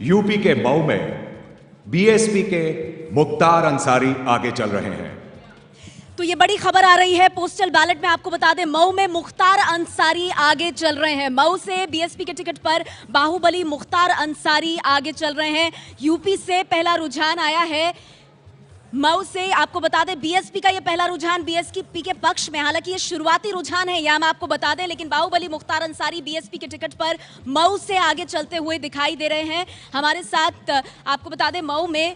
UP के मऊ में BSP के मुख्तार अंसारी आगे चल रहे हैं। तो ये बड़ी खबर आ रही है पोस्टल बैलेट में। आपको बता दें, मऊ में मुख्तार अंसारी आगे चल रहे हैं। मऊ से बीएसपी के टिकट पर बाहुबली मुख्तार अंसारी आगे चल रहे हैं। यूपी से पहला रुझान आया है। मऊ से आपको बता दें, बीएसपी का ये पहला रुझान बीएसपी के पक्ष में, हालांकि ये शुरुआती रुझान है, यह हम आपको बता दें, लेकिन बाहुबली मुख्तार अंसारी बीएसपी के टिकट पर मऊ से आगे चलते हुए दिखाई दे रहे हैं। हमारे साथ आपको बता दें, मऊ में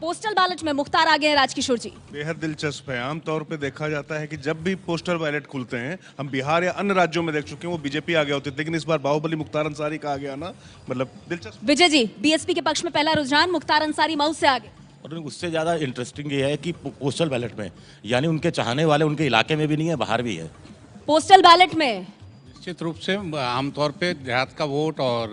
पोस्टल बैलेट में मुख्तार आगे हैं। राजकिशोर जी, बेहद दिलचस्प है। आमतौर पे देखा जाता है कि जब भी पोस्टल बैलेट खुलते हैं, हम बिहार या अन्य राज्यों में देख चुके हैं, वो बीजेपी आगे होती है, लेकिन इस बार बाहुबली मुख्तार अंसारी का आगे आना मतलब दिलचस्प। विजय जी, बीएसपी के पक्ष में पहला रुझान, मुख्तार अंसारी मऊ से आगे। और उससे ज़्यादा इंटरेस्टिंग ये है कि पोस्टल बैलेट में यानी उनके चाहने वाले उनके इलाके में भी नहीं है, बाहर भी है। पोस्टल बैलेट में निश्चित रूप से आमतौर पे देहात का वोट और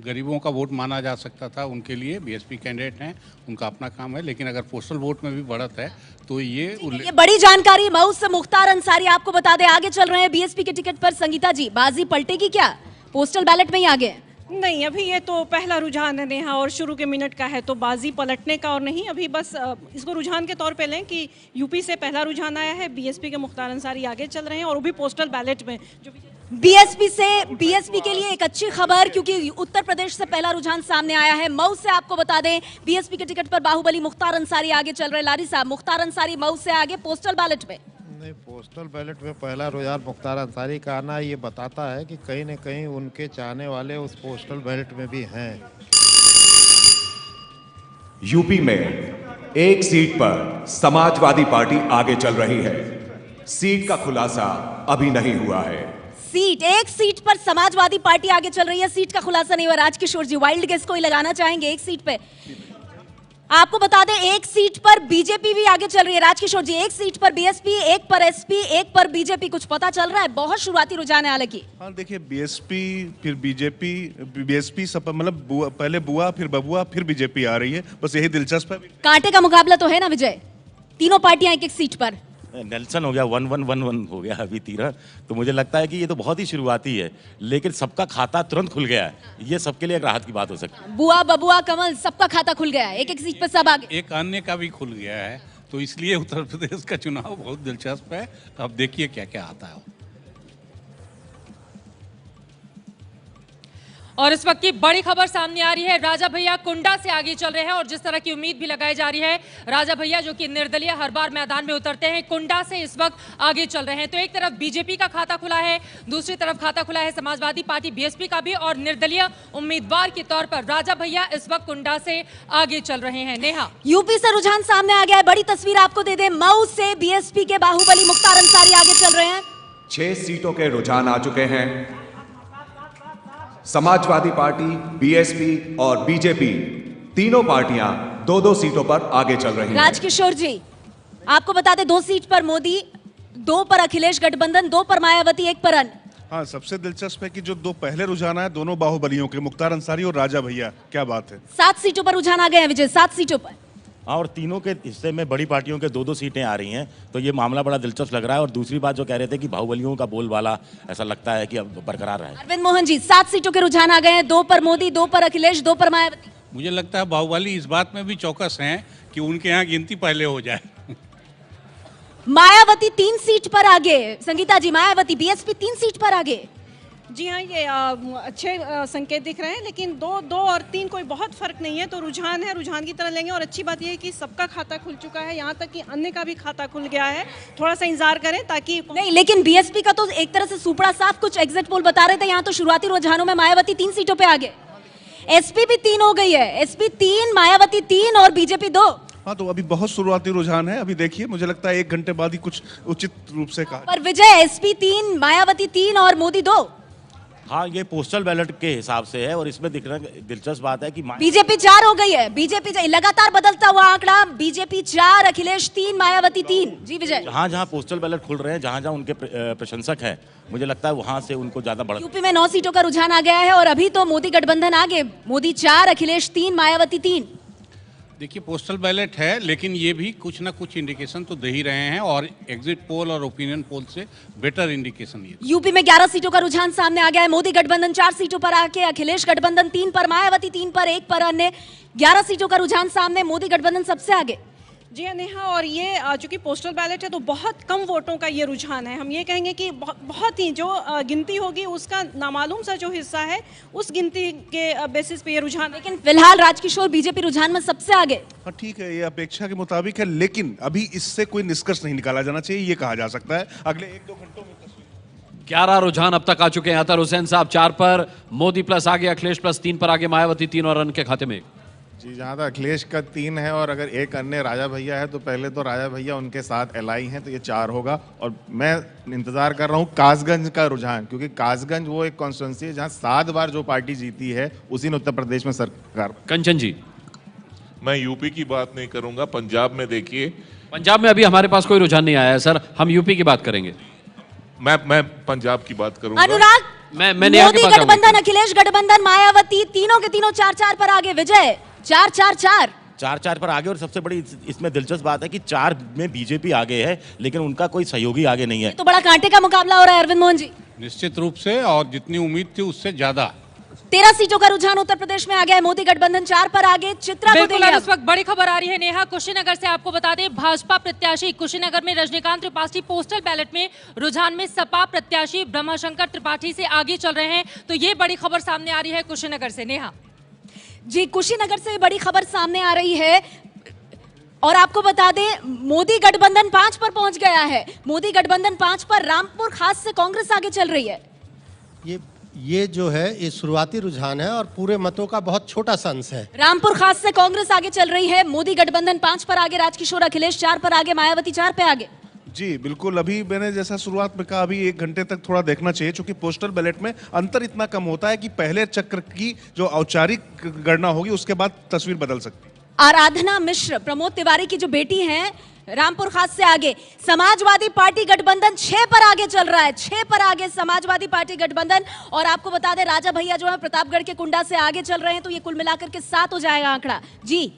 गरीबों का वोट माना जा सकता था। उनके लिए बीएसपी कैंडिडेट हैं, उनका अपना काम है, लेकिन अगर पोस्टल वोट में भी बढ़त है तो ये बड़ी जानकारी। मऊ से मुख्तार अंसारी आपको बता दें आगे चल रहे हैं बीएसपी के टिकट पर। संगीता जी, बाजी पलटेगी क्या? पोस्टल बैलेट में ही आगे है? नहीं, अभी ये तो पहला रुझान है नेहा, और शुरू के मिनट का है, तो बाजी पलटने का और नहीं। अभी बस इसको रुझान के तौर पे लें कि यूपी से पहला रुझान आया है, बीएसपी के मुख्तार अंसारी आगे चल रहे हैं, और वो भी पोस्टल बैलेट में। जो बीएसपी के लिए एक अच्छी खबर, क्योंकि उत्तर प्रदेश से पहला रुझान सामने आया है। मऊ से आपको बता दें, बीएसपी के टिकट पर बाहुबली मुख्तार अंसारी आगे चल रहे हैं। लारी साहब, मुख्तार अंसारी मऊ से आगे पोस्टल बैलेट में। नहीं, पोस्टल बैलेट में पहला रुझान मुख्तार अंसारी का आना ये बताता है कि कहीं न कहीं उनके चाहने वाले उस पोस्टल बैलेट में भी हैं। यूपी में एक सीट पर समाजवादी पार्टी आगे चल रही है। सीट का खुलासा अभी नहीं हुआ है। एक सीट पर समाजवादी पार्टी आगे चल रही है, सीट का खुलासा नहीं हुआ। राजकिशोर जी, वाइल्ड गेस कोई लगाना चाहेंगे एक सीट पे? आपको बता दें, एक सीट पर बीजेपी भी आगे चल रही है। राजकिशोर जी, एक सीट पर बीएसपी, एक पर एसपी, एक पर बीजेपी, कुछ पता चल रहा है? बहुत शुरुआती रुझान है हालांकि। हाँ, देखिए, बीएसपी फिर बीजेपी, बीएसपी सब मतलब पहले बुआ फिर बबुआ फिर बीजेपी आ रही है, बस यही दिलचस्प है। कांटे का मुकाबला तो है ना विजय? तीनों पार्टियां एक एक सीट पर। नेल्सन हो गया, 1-1-1-1 हो गया अभी तीरा। तो मुझे लगता है कि ये तो बहुत ही शुरुआती है, लेकिन सबका खाता तुरंत खुल गया है। ये सबके लिए एक राहत की बात हो सकती है। बुआ बबुआ कमल सबका खाता खुल गया है, एक एक सीट पर सब आगे। एक अन्य का भी खुल गया है, तो इसलिए उत्तर प्रदेश का चुनाव बहुत दिलचस्प है। अब देखिए क्या क्या आता है। और इस वक्त की बड़ी खबर सामने आ रही है, राजा भैया कुंडा से आगे चल रहे हैं, और जिस तरह की उम्मीद भी लगाई जा रही है, राजा भैया जो कि निर्दलीय हर बार मैदान में उतरते हैं, कुंडा से इस वक्त आगे चल रहे हैं। तो एक तरफ बीजेपी का खाता खुला है, दूसरी तरफ खाता खुला है समाजवादी पार्टी बीएसपी का भी, और निर्दलीय उम्मीदवार के तौर पर राजा भैया इस वक्त कुंडा से आगे चल रहे हैं। नेहा, यूपी से रुझान सामने आ गया है। बड़ी तस्वीर आपको दे दे, मऊ से बीएसपी के बाहुबली मुख्तार अंसारी आगे चल रहे हैं। 6 सीटों के रुझान आ चुके हैं। समाजवादी पार्टी, बीएसपी और बीजेपी तीनों पार्टियां 2-2 सीटों पर आगे चल रही हैं। राजकिशोर जी, आपको बता दें, 2 सीट पर मोदी, 2 पर अखिलेश गठबंधन, 2 पर मायावती, 1 पर अन्य। हाँ, सबसे दिलचस्प है कि जो 2 पहले रुझान आए, दोनों बाहुबलियों के, मुख्तार अंसारी और राजा भैया। क्या बात है। 7 सीटों पर रुझान आ गए हैं विजय, 7 सीटों पर। हाँ, और तीनों के हिस्से में बड़ी पार्टियों के 2-2 सीटें आ रही हैं, तो ये मामला बड़ा दिलचस्प लग रहा है। और दूसरी बात जो कह रहे थे कि बाहुबलियों का बोलबाला ऐसा लगता है कि अब बरकरार रहा है। अरविंद मोहन जी, 7 सीटों के रुझान आ गए हैं, 2 पर मोदी, 2 पर अखिलेश, 2 पर मायावती। मुझे लगता है बाहुबली इस बात में भी चौकस हैं कि उनके यहाँ गिनती पहले हो जाए। मायावती 3 सीट पर आगे। संगीता जी, मायावती बीएसपी 3 सीट पर आगे। जी हाँ, ये अच्छे संकेत दिख रहे हैं, लेकिन 2 और 3 कोई बहुत फर्क नहीं है, तो रुझान है, रुझान की तरह लेंगे। और अच्छी बात यह है कि सबका खाता खुल चुका है, यहाँ तक कि अन्य का भी खाता खुल गया है। थोड़ा सा इंतजार करें ताकि नहीं, लेकिन बीएसपी का तो एक तरह से सुपड़ा साफ, कुछ एग्जिट पोल बता रहे थे यहाँ तो शुरुआती रुझानों में मायावती 3 सीटों पे आगे। एसपी भी 3 हो गई है, एसपी 3, मायावती 3 और बीजेपी 2। हाँ, तो अभी बहुत शुरुआती रुझान है। अभी देखिए, मुझे लगता है 1 घंटे बाद ही कुछ उचित रूप से कहा। पर विजय, एसपी 3, मायावती 3 और मोदी 2। हाँ, ये पोस्टल बैलेट के हिसाब से है, और इसमें दिखना दिलचस्प बात है कि बीजेपी 4 हो गई है। बीजेपी लगातार बदलता हुआ आंकड़ा, बीजेपी 4, अखिलेश 3, मायावती 3। जी विजय, जहाँ जहाँ पोस्टल बैलेट खुल रहे हैं, जहाँ जहाँ उनके प्रशंसक हैं, मुझे लगता है वहां से उनको ज्यादा बढ़। यूपी में 9 सीटों का रुझान आ गया है, और अभी तो मोदी गठबंधन आगे, मोदी 4, अखिलेश 3, मायावती 3। देखिए पोस्टल बैलेट है, लेकिन ये भी कुछ ना कुछ इंडिकेशन तो दे ही रहे हैं, और एग्जिट पोल और ओपिनियन पोल से बेटर इंडिकेशन ये। यूपी में 11 सीटों का रुझान सामने आ गया है। मोदी गठबंधन 4 सीटों पर आके, अखिलेश गठबंधन 3 पर, मायावती 3 पर, 1 पर अन्य। 11 सीटों का रुझान सामने, मोदी गठबंधन सबसे आगे। जी हाँ नेहा, और ये चूंकि पोस्टल बैलेट है तो बहुत कम वोटों का ये रुझान है। हम ये कहेंगे कि बहुत ही जो गिनती होगी उसका नामालूम सा जो हिस्सा है उस गिनती के बेसिस पे ये रुझान। लेकिन फिलहाल राजकिशोर बीजेपी रुझान में सबसे आगे। हाँ ठीक है, ये अपेक्षा के मुताबिक है, लेकिन अभी इससे कोई निष्कर्ष नहीं निकाला जाना चाहिए, ये कहा जा सकता है अगले 1-2 घंटों में। 11 रुझान अब तक आ चुके हैं। अतर हुसैन साहब 4 पर, मोदी प्लस आगे, अखिलेश प्लस 3 पर आगे, मायावती 3 और अन्य के खाते में 1। जी, जहाँ तक अखिलेश का 3 है और अगर एक अन्य राजा भैया है, तो पहले तो राजा भैया उनके साथ एलआई हैं, तो ये 4 होगा। और मैं इंतजार कर रहा हूँ कासगंज का रुझान, क्योंकि कासगंज वो एक कॉन्स्टिट्यूंसी है जहाँ 7 बार जो पार्टी जीती है उसी ने उत्तर प्रदेश में सरकार। कंचन जी। मैं यूपी की बात नहीं करूंगा, पंजाब में देखिए। पंजाब में अभी हमारे पास कोई रुझान नहीं आया है सर, हम यूपी की बात करेंगे। मैं पंजाब की बात करूंगा। अनुराग, मैं मोदी गठबंधन, अखिलेश गठबंधन, मायावती तीनों के तीनों 4-4 पर आगे। विजय 4-4-4 4-4 पर आगे। और सबसे बड़ी इसमें दिलचस्प बात है कि 4 में बीजेपी आगे है, लेकिन उनका कोई सहयोगी आगे नहीं है। तो बड़ा कांटे का मुकाबला हो रहा है अरविंद मोहन जी। निश्चित रूप से, और जितनी उम्मीद थी उससे ज्यादा। 13 सीटों का रुझान उत्तर प्रदेश में आ गया है। मोदी गठबंधन 4 पर आगे। चित्रा को बिल्कुल, देखिए और इस वक्त बड़ी खबर आ रही है नेहा, कुशीनगर से। आपको बता दें भाजपा प्रत्याशी कुशीनगर में रजनीकांत त्रिपाठी पोस्टल बैलेट में रुझान में सपा प्रत्याशी ब्रह्माशंकर त्रिपाठी से आगे चल रहे हैं। तो ये बड़ी खबर सामने आ रही है कुशीनगर से। नेहा जी, कुशीनगर से बड़ी खबर सामने आ रही है। और आपको बता दें मोदी गठबंधन 5 पर पहुंच गया है। मोदी गठबंधन 5 पर, रामपुर खास से कांग्रेस आगे चल रही है। ये जो है ये शुरुआती रुझान है और पूरे मतों का बहुत छोटा सा अंश है। रामपुर खास से कांग्रेस आगे चल रही है। मोदी गठबंधन 5 पर आगे, राजकिशोर अखिलेश 4 पर आगे, मायावती 4 पे आगे। जी बिल्कुल, अभी मैंने जैसा शुरुआत में कहा, अभी 1 घंटे तक थोड़ा देखना चाहिए, क्योंकि पोस्टल बैलेट में अंतर इतना कम होता है कि पहले चक्र की जो औपचारिक गणना होगी उसके बाद तस्वीर बदल सकती है। आराधना मिश्र, प्रमोद तिवारी की जो बेटी हैं, रामपुर खास से आगे। समाजवादी पार्टी गठबंधन 6 पर आगे चल रहा है। 6 पर आगे समाजवादी पार्टी गठबंधन। और आपको बता दें राजा भैया जो है प्रतापगढ़ के कुंडा से आगे चल रहे हैं, तो ये कुल मिलाकर के 7 हो जाएगा आंकड़ा। जी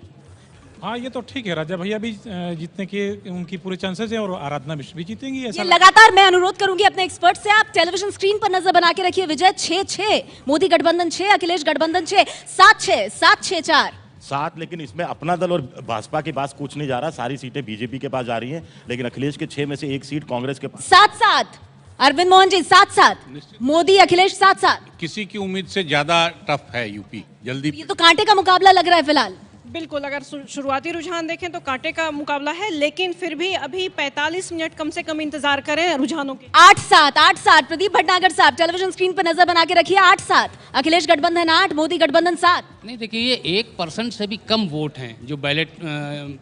हाँ, ये तो ठीक है, राजा भैया भी जीतने के उनकी पूरे चांसेस है और आराधना मिश्र भी जीतेंगी। ये लगातार मैं अनुरोध करूंगी अपने एक्सपर्ट से, आप टेलीविजन स्क्रीन पर नजर बना के रखिए। विजय 6-6, मोदी गठबंधन 6, अखिलेश गठबंधन 6, 7-6, 7-6-4 7। लेकिन इसमें अपना दल और भाजपा के पास कुछ नहीं जा रहा, सारी सीटें बीजेपी के पास जा रही हैं, लेकिन अखिलेश के 6 में से 1 सीट कांग्रेस के पास। 7-7 अरविंद मोहन जी, 7-7 मोदी अखिलेश 7-7। किसी की उम्मीद से ज्यादा टफ है यूपी, जल्दी। ये तो कांटे का मुकाबला लग रहा है फिलहाल। बिल्कुल, अगर शुरुआती रुझान देखें तो कांटे का मुकाबला है, लेकिन फिर भी अभी 45 मिनट कम से कम इंतजार करें रुझानों के। 8-7 प्रदीप भटनागर साहब टेलीविजन स्क्रीन पर नजर बना के रखिए। 8-7 अखिलेश गठबंधन 8, मोदी गठबंधन 7। नहीं देखिए, ये 1% से भी कम वोट हैं जो बैलेट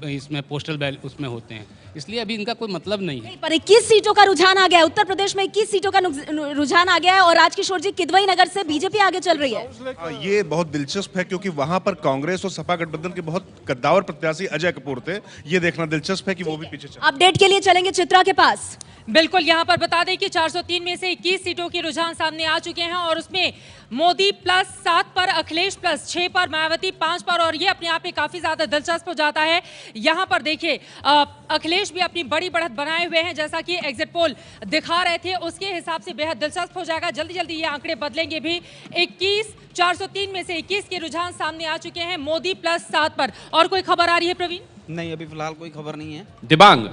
इसमें पोस्टल बैलेट उसमें होते हैं, इसलिए अभी इनका कोई मतलब नहीं है। पर 21 सीटों का रुझान आ गया है। उत्तर प्रदेश में 21 सीटों का रुझान आ गया है। और राजकिशोर जी, किदवई नगर से बीजेपी आगे चल रही है। ये बहुत दिलचस्प है, क्योंकि वहां पर कांग्रेस और सपा गठबंधन के बहुत कद्दावर प्रत्याशी अजय कपूर थे। ये देखना दिलचस्प है कि वो भी पीछे चले। अपडेट के लिए चलेंगे चित्रा के पास। बिल्कुल, यहां पर बता दें कि 403 में से 21 सीटों की रुझान सामने आ चुके हैं, और उसमें मोदी प्लस 7 पर, अखिलेश प्लस 6 पर, मायावती 5 पर। और ये अपने आप में काफी ज्यादा दिलचस्प हो जाता है। यहां पर देखिए अखिलेश भी अपनी बड़ी बढ़त बनाए हुए हैं, जैसा कि एग्जिट पोल दिखा रहे थे उसके हिसाब से बेहद दिलचस्प हो जाएगा। जल्दी जल्दी ये आंकड़े बदलेंगे भी। 403 में से 21 के रुझान सामने आ चुके हैं मोदी प्लस 7 पर। और कोई खबर आ रही है प्रवीण? नहीं, अभी फिलहाल कोई खबर नहीं है। दिबांग,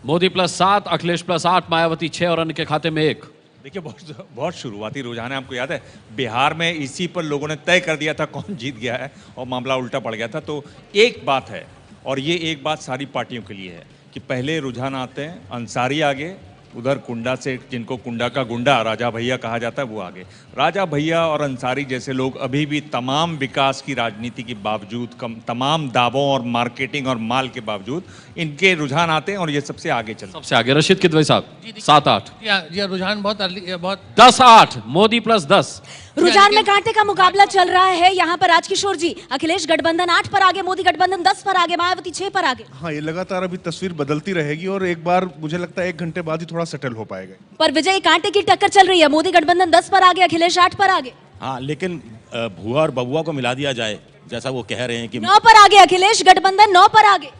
मोदी प्लस 7, अखिलेश प्लस 8, मायावती 6 और अन्य के खाते में 1। देखिए, बहुत शुरुआती रुझान है। आपको याद है बिहार में इसी पर लोगों ने तय कर दिया था कौन जीत गया है, और मामला उल्टा पड़ गया था। तो एक बात है, और ये एक बात सारी पार्टियों के लिए है, कि पहले रुझान आते हैं, अंसारी आगे, उधर कुंडा से, जिनको कुंडा का गुंडा राजा भैया कहा जाता है, वो आगे। राजा भैया और अंसारी जैसे लोग अभी भी तमाम विकास की राजनीति के बावजूद, तमाम दावों और मार्केटिंग और माल के बावजूद इनके रुझान आते हैं, और ये सबसे आगे चलते हैं। सबसे आगे रशीद किदवई साहब 7-8। ये रुझान बहुत 10-8 मोदी प्लस 10। रुझान में कांटे का मुकाबला चल रहा है। यहाँ पर राजकिशोर जी, अखिलेश गठबंधन 8 पर आगे, मोदी गठबंधन 10 पर आगे, मायावती 6 पर आगे। हाँ, ये लगातार अभी तस्वीर बदलती रहेगी, और एक बार मुझे लगता है 1 घंटे बाद ही थोड़ा सेटल हो पाएगा। पर विजय, कांटे की टक्कर चल रही है। मोदी गठबंधन 10 पर आगे, अखिलेश 8 पर आगे। हाँ, लेकिन भुआ और बबुआ को मिला दिया जाए, जैसा वो कह रहे हैं कि 9 पर आगे अखिलेश गठबंधन 9 पर आगे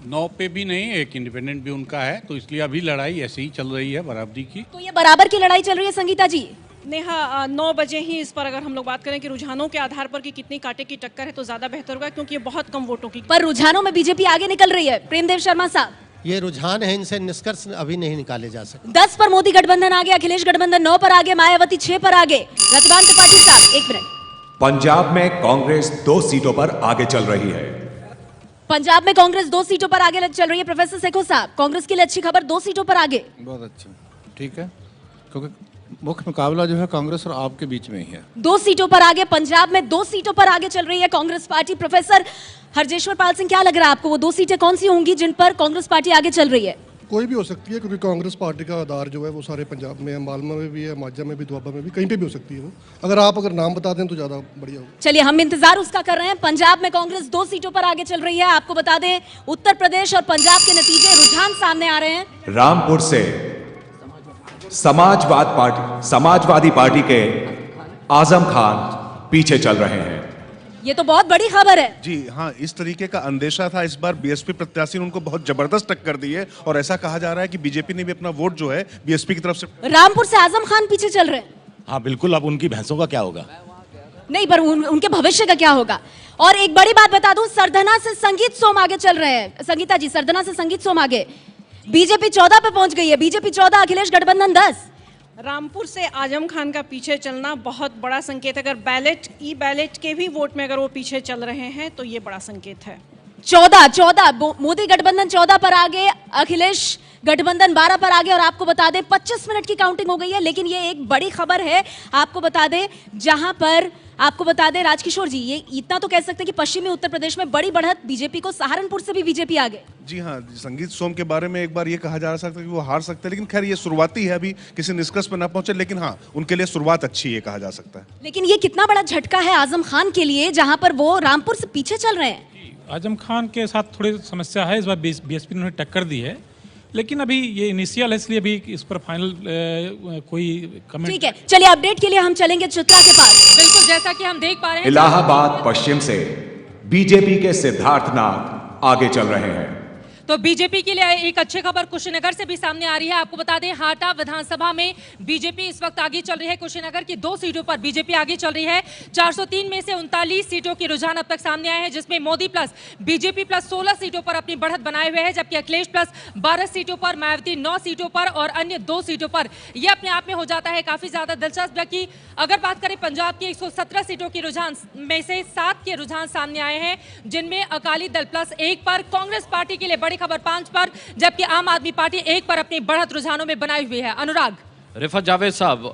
9 पे भी नहीं, एक इंडिपेंडेंट भी उनका है, तो इसलिए अभी लड़ाई ऐसे ही चल रही है बराबरी की। तो ये बराबर की लड़ाई चल रही है संगीता जी। नेहा 9 बजे ही इस पर अगर हम लोग बात करें कि रुझानों के आधार पर कि कितनी कांटे की टक्कर है तो ज्यादा बेहतर होगा, क्योंकि ये बहुत कम वोटों की। पर रुझानों में बीजेपी आगे निकल रही है। प्रेमदेव शर्मा साहब, ये रुझान है, इनसे निष्कर्ष अभी नहीं निकाले जा सकते। 10 पर मोदी गठबंधन आगे, अखिलेश गठबंधन 9 पर आगे, मायावती 6 पर आगे। रतिभान त्रिपाठी साहब, 1 मिनट। पंजाब में कांग्रेस 2 सीटों पर आगे चल रही है। पंजाब में कांग्रेस 2 सीटों पर आगे चल रही है। प्रोफेसर सेखो साहब, कांग्रेस के लिए अच्छी खबर, 2 सीटों पर आगे। बहुत अच्छा, ठीक है, क्योंकि मुख्य मुकाबला जो है कांग्रेस और आप के बीच में ही है। 2 सीटों पर आगे, पंजाब में 2 सीटों पर आगे चल रही है कांग्रेस पार्टी। प्रोफेसर हरजेश्वर पाल सिंह, क्या लग रहा है आपको, वो 2 सीटें कौन सी होंगी जिन पर कांग्रेस पार्टी आगे चल रही है? कोई भी हो सकती है, क्योंकि कांग्रेस पार्टी का आधार जो है वो सारे पंजाब में है, मालवा में भी है, माझा में भी, दुआबा में भी, कहीं पे भी हो सकती है वो। अगर नाम बता दें तो ज्यादा बढ़िया होगा। चलिए, हम इंतजार उसका कर रहे हैं। पंजाब में कांग्रेस 2 सीटों पर आगे चल रही है। आपको बता दें, उत्तर प्रदेश और पंजाब के नतीजे रुझान सामने आ रहे हैं। रामपुर से समाजवादी पार्टी के आजम खान पीछे चल रहे हैं। ये तो बहुत बड़ी खबर है। जी हाँ, इस तरीके का अंदेशा था। इस बार बीएसपी प्रत्याशी ने उनको बहुत जबरदस्त टक्कर दी है और ऐसा कहा जा रहा है कि बीजेपी ने भी अपना वोट जो है बीएसपी की तरफ से। रामपुर से आजम खान पीछे चल रहे हैं। हाँ बिल्कुल, अब उनकी भैंसों का क्या होगा? नहीं, पर उनके भविष्य का क्या होगा? और एक बड़ी बात बता दूं, सरधना से संगीत सोम आगे चल रहे हैं। संगीता जी, सरधना से संगीत सोम आगे। बीजेपी 14 पे पहुंच गई है। बीजेपी 14, अखिलेश गठबंधन 10। रामपुर से आजम खान का पीछे चलना बहुत बड़ा संकेत है। अगर ई बैलेट के भी वोट में अगर वो पीछे चल रहे हैं तो ये बड़ा संकेत है। 14 मोदी गठबंधन 14 पर आगे, अखिलेश गठबंधन 12 पर आगे। और आपको बता दें 25 मिनट की काउंटिंग हो गई है, लेकिन ये एक बड़ी खबर है। आपको बता दें, जहां पर आपको बता दें राजकिशोर जी, ये इतना तो कह सकते हैं कि पश्चिमी उत्तर प्रदेश में बड़ी बढ़त बीजेपी को, सहारनपुर से भी बीजेपी आगे। जी हाँ, संगीत सोम के बारे में एक बार ये कहा जा सकता है कि वो हार सकते हैं, लेकिन खैर ये शुरुआती है, अभी किसी निष्कर्ष पर ना पहुंचे, लेकिन हाँ उनके लिए शुरुआत अच्छी है कहा जा सकता है। लेकिन ये कितना बड़ा झटका है आजम खान के लिए, जहां पर वो रामपुर से पीछे चल रहे हैं। आजम खान के साथ थोड़ी समस्या है। इस बार बीएसपी ने उन्हें टक्कर दी है, लेकिन अभी ये इनिशियल है, इसलिए अभी इस पर फाइनल कोई कमेंट। ठीक है, चलिए अपडेट के लिए हम चलेंगे चित्रा के पास। बिल्कुल, जैसा कि हम देख पा रहे हैं, इलाहाबाद पश्चिम से बीजेपी के सिद्धार्थनाथ आगे चल रहे हैं। तो बीजेपी के लिए एक अच्छी खबर कुशीनगर से भी सामने आ रही है। आपको बता दें, हाटा विधानसभा में बीजेपी इस वक्त आगे चल रही है। कुशीनगर की 2 सीटों पर बीजेपी आगे चल रही है। 403 में से 39 सीटों की रुझान अब तक सामने आए हैं, जिसमें मोदी प्लस बीजेपी प्लस 16 सीटों पर अपनी बढ़त बनाए हुए हैं, जबकि अखिलेश प्लस 12 सीटों पर, मायावती 9 सीटों पर और अन्य 2 सीटों पर। यह अपने आप में हो जाता है काफी ज्यादा दिलचस्प, जबकि अगर बात करें पंजाब की 117 सीटों की रुझान में से 7 के रुझान सामने आए हैं, जिनमें अकाली दल प्लस 1 पर, कांग्रेस पार्टी के लिए बड़ी खबर 5 पर, जबकि आम आदमी पार्टी 1 पर अपनी बढ़त रुझानों में बनाई हुई है। अनुराग, रिफत जावेद साहब,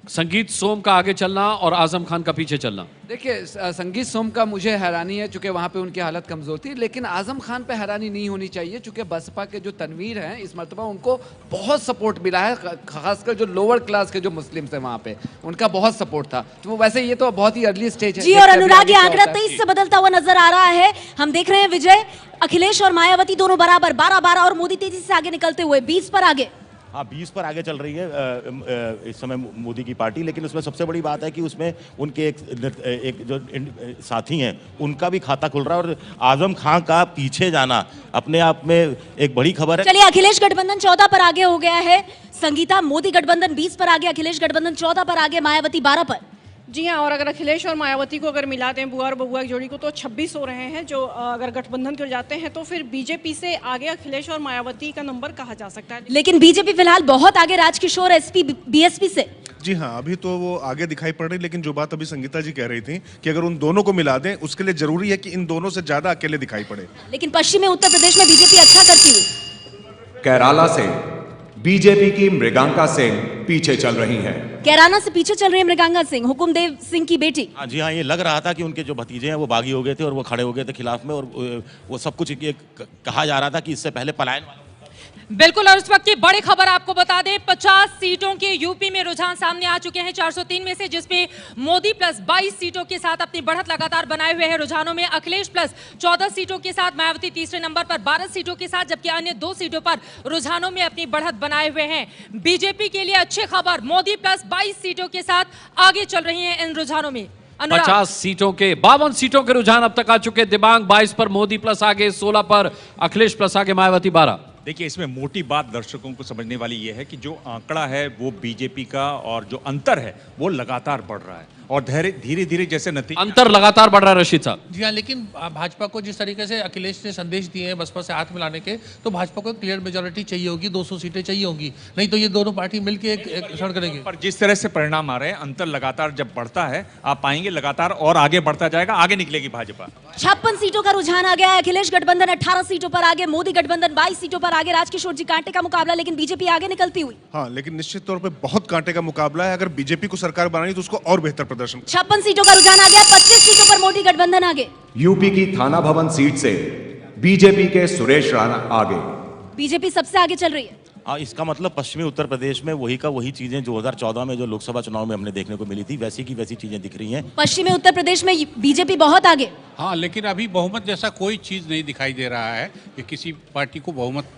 संगीत सोम का आगे चलना और आजम खान का पीछे चलना। देखिए, संगीत सोम का मुझे हैरानी है, चूंकि वहाँ पे उनकी हालत कमजोर थी, लेकिन आजम खान पे हैरानी नहीं होनी चाहिए, चूंकि बसपा के जो तनवीर हैं इस मरतबा उनको बहुत सपोर्ट मिला है, खासकर जो लोअर क्लास के जो मुस्लिम्स हैं वहाँ पे उनका बहुत सपोर्ट था। तो वैसे ये तो बहुत ही अर्ली स्टेज है जी। और अनुराग, ये आंकड़ा 23 से बदलता हुआ नजर आ रहा है। हम देख रहे हैं विजय, अखिलेश और मायावती दोनों बराबर 12-12 और मोदी तेजी से आगे निकलते हुए 20 पर आगे। हाँ 20 पर आगे चल रही है इस समय मोदी की पार्टी, लेकिन उसमें सबसे बड़ी बात है कि उसमें उनके एक जो साथी हैं उनका भी खाता खुल रहा है, और आजम खान का पीछे जाना अपने आप में एक बड़ी खबर है। चलिए, अखिलेश गठबंधन 14 पर आगे हो गया है। संगीता, मोदी गठबंधन 20 पर आगे, अखिलेश गठबंधन 14 पर आगे, मायावती 12 पर। जी हाँ, और अगर अखिलेश और मायावती को अगर मिला दें, बुआ और बबुआ की जोड़ी को, तो 26 हो रहे हैं, जो अगर गठबंधन कर जाते हैं तो फिर बीजेपी से आगे अखिलेश और मायावती का नंबर कहा जा सकता है। लेकिन बीजेपी फिलहाल बहुत आगे राजकिशोर एसपी बीएसपी से। जी हाँ, अभी तो वो आगे दिखाई पड़ रही, लेकिन जो बात अभी संगीता जी कह रही थी कि अगर उन दोनों को मिला दें, उसके लिए जरूरी है कि इन दोनों से ज्यादा अकेले दिखाई पड़े। लेकिन पश्चिमी उत्तर प्रदेश में बीजेपी अच्छा करती हुई। केराला से बीजेपी की मृगांका सिंह पीछे चल रही हैं। कैराना से पीछे चल रही है मृगांका सिंह, हुकुमदेव सिंह की बेटी। हाँ जी हाँ, ये लग रहा था कि उनके जो भतीजे हैं वो बागी हो गए थे और वो खड़े हो गए थे खिलाफ में, और वो सब कुछ कहा जा रहा था कि इससे पहले पलायन। बिल्कुल, और इस वक्त की बड़ी खबर आपको बता दें, 50 सीटों के यूपी में रुझान सामने आ चुके हैं 403 में से, जिसमें मोदी प्लस 22 सीटों के साथ अपनी बढ़त लगातार बनाए हुए हैं रुझानों में। अखिलेश प्लस 14 सीटों के साथ, मायावती तीसरे नंबर पर 12 सीटों के साथ, जबकि अन्य 2 सीटों पर रुझानों में अपनी बढ़त बनाए हुए हैं। बीजेपी के लिए अच्छी खबर, मोदी प्लस 22 सीटों के साथ आगे चल रही है इन रुझानों में। अनुराग। 50 सीटों के 52 सीटों के रुझान अब तक आ चुके। दिबांग 22 पर मोदी प्लस आगे, 16 पर अखिलेश प्लस आगे, मायावती 12। देखिए, इसमें मोटी बात दर्शकों को समझने वाली यह है कि जो आंकड़ा है वो बीजेपी का और जो अंतर है वो लगातार बढ़ रहा है और धीरे धीरे जैसे नतीजे अंतर लगातार बढ़ रहा है। रशीद साहब जी हाँ, लेकिन भाजपा को जिस तरीके से अखिलेश ने संदेश दिए हैं बसपा से हाथ मिलाने के, तो भाजपा को क्लियर मेजोरिटी चाहिए होगी, 200 सीटें चाहिए होंगी, नहीं तो ये दोनों पार्टी मिलकर एक क्षण करेंगे। पर जिस तरह से परिणाम आ रहे हैं, अंतर लगातार जब बढ़ता है, आप पाएंगे लगातार और आगे बढ़ता जाएगा, आगे निकलेगी भाजपा। 56 सीटों का रुझान आ गया है। अखिलेश गठबंधन 18 सीटों पर आगे, मोदी गठबंधन 22 सीटों पर आगे। राजकिशोर जी, कांटे का मुकाबला, लेकिन बीजेपी आगे निकलती हुई। हाँ, लेकिन निश्चित तौर पे बहुत कांटे का मुकाबला है। अगर बीजेपी को सरकार बनानी तो उसको और बेहतर प्रदर्शन। 56 सीटों का रुझान आ गया। 25 सीटों पर मोदी गठबंधन आगे। यूपी की थाना भवन सीट से बीजेपी के सुरेश राणा आगे। बीजेपी सबसे आगे चल रही है। इसका मतलब पश्चिमी उत्तर प्रदेश में वही का वही चीजें 2014 में जो लोकसभा चुनाव में हमने देखने को मिली थी, वैसी की वैसी चीजें दिख रही हैं। पश्चिमी उत्तर प्रदेश में बीजेपी बहुत आगे। हाँ, लेकिन अभी बहुमत जैसा कोई चीज नहीं दिखाई दे रहा है कि किसी पार्टी को बहुमत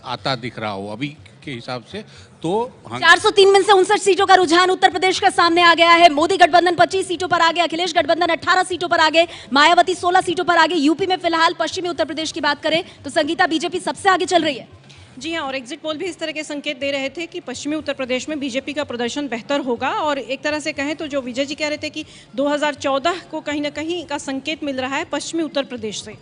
आता दिख रहा हो अभी के हिसाब से। तो 403 में से 59 सीटों का रुझान उत्तर प्रदेश का सामने आ गया है। मोदी गठबंधन 25 सीटों पर आगे, अखिलेश गठबंधन 18 सीटों पर आगे, मायावती 16 सीटों पर आगे। यूपी में फिलहाल पश्चिमी उत्तर प्रदेश की बात करें तो संगीता, बीजेपी सबसे आगे चल रही है। जी हाँ, और एग्जिट पोल भी इस तरह के संकेत दे रहे थे कि पश्चिमी उत्तर प्रदेश में बीजेपी का प्रदर्शन बेहतर होगा। और एक तरह से कहें तो जो विजय जी कह रहे थे कि 2014 को कहीं ना कहीं का संकेत मिल रहा है पश्चिमी उत्तर प्रदेश से।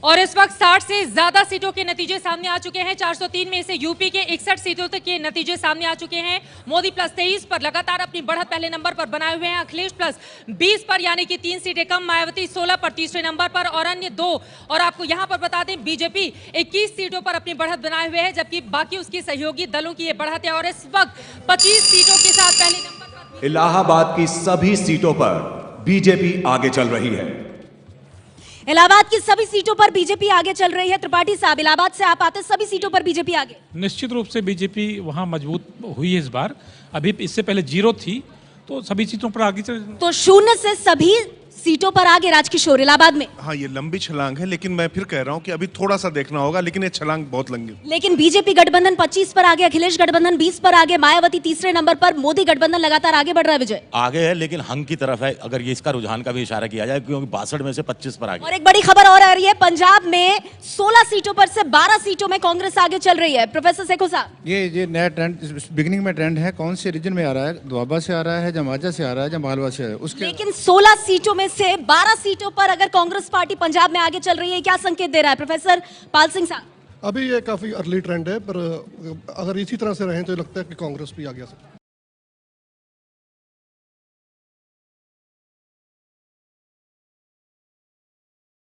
और इस वक्त 60 से ज्यादा सीटों के नतीजे सामने आ चुके हैं। 403 में से यूपी के 61 सीटों तक के नतीजे सामने आ चुके हैं। मोदी प्लस 23 पर लगातार अपनी बढ़त पहले नंबर पर बनाए हुए हैं। अखिलेश प्लस 20 पर, यानी कि 3 सीटें कम। मायावती 16 पर तीसरे नंबर पर और अन्य 2। और आपको यहां पर बता दें, बीजेपी 21 सीटों पर अपनी बढ़त बनाए हुए है, जबकि बाकी उसकी सहयोगी दलों की ये बढ़त है। और इस वक्त 25 सीटों के साथ पहले नंबर पर इलाहाबाद की सभी सीटों पर बीजेपी आगे चल रही है। इलाहाबाद की सभी सीटों पर बीजेपी आगे चल रही है। त्रिपाठी साहब, इलाहाबाद से आप आते, सभी सीटों पर बीजेपी आगे। निश्चित रूप से बीजेपी वहां मजबूत हुई है इस बार। अभी इससे पहले 0 थी, तो सभी सीटों पर आगे चल। तो 0 से सभी सीटों पर आगे राजकिशोर इलाहाबाद में। हाँ, ये लंबी छलांग है, लेकिन मैं फिर कह रहा हूँ कि अभी थोड़ा सा देखना होगा, लेकिन ये छलांग बहुत लंबी। लेकिन बीजेपी गठबंधन 25 पर आगे, अखिलेश गठबंधन 20 पर आगे, मायावती तीसरे नंबर पर, मोदी गठबंधन लगातार आगे बढ़ रहा है। विजय आगे है, लेकिन हंग की तरफ है अगर ये इसका रुझान का भी इशारा किया जाए, क्योंकि 62 में से 25 पर आगे। और एक बड़ी खबर और आ रही है, पंजाब में 16 सीटों पर से 12 सीटों में कांग्रेस आगे चल रही है। प्रोफेसर सेखो साहब, ये नया ट्रेंड बिगिनिंग में ट्रेंड है। कौन से रीजन में आ रहा है? दोआबा से आ रहा है, जमाजा से आ रहा है, या मालवा से आ रहा है? उसके लेकिन 16 सीटों में से 12 सीटों पर अगर कांग्रेस पार्टी पंजाब में आगे चल रही है, क्या संकेत दे रहा है प्रोफेसर पाल सिंह साहब? अभी ये काफ़ी अर्ली ट्रेंड है, पर अगर इसी तरह से रहें तो लगता है कि कांग्रेस भी आगे आ सकती है।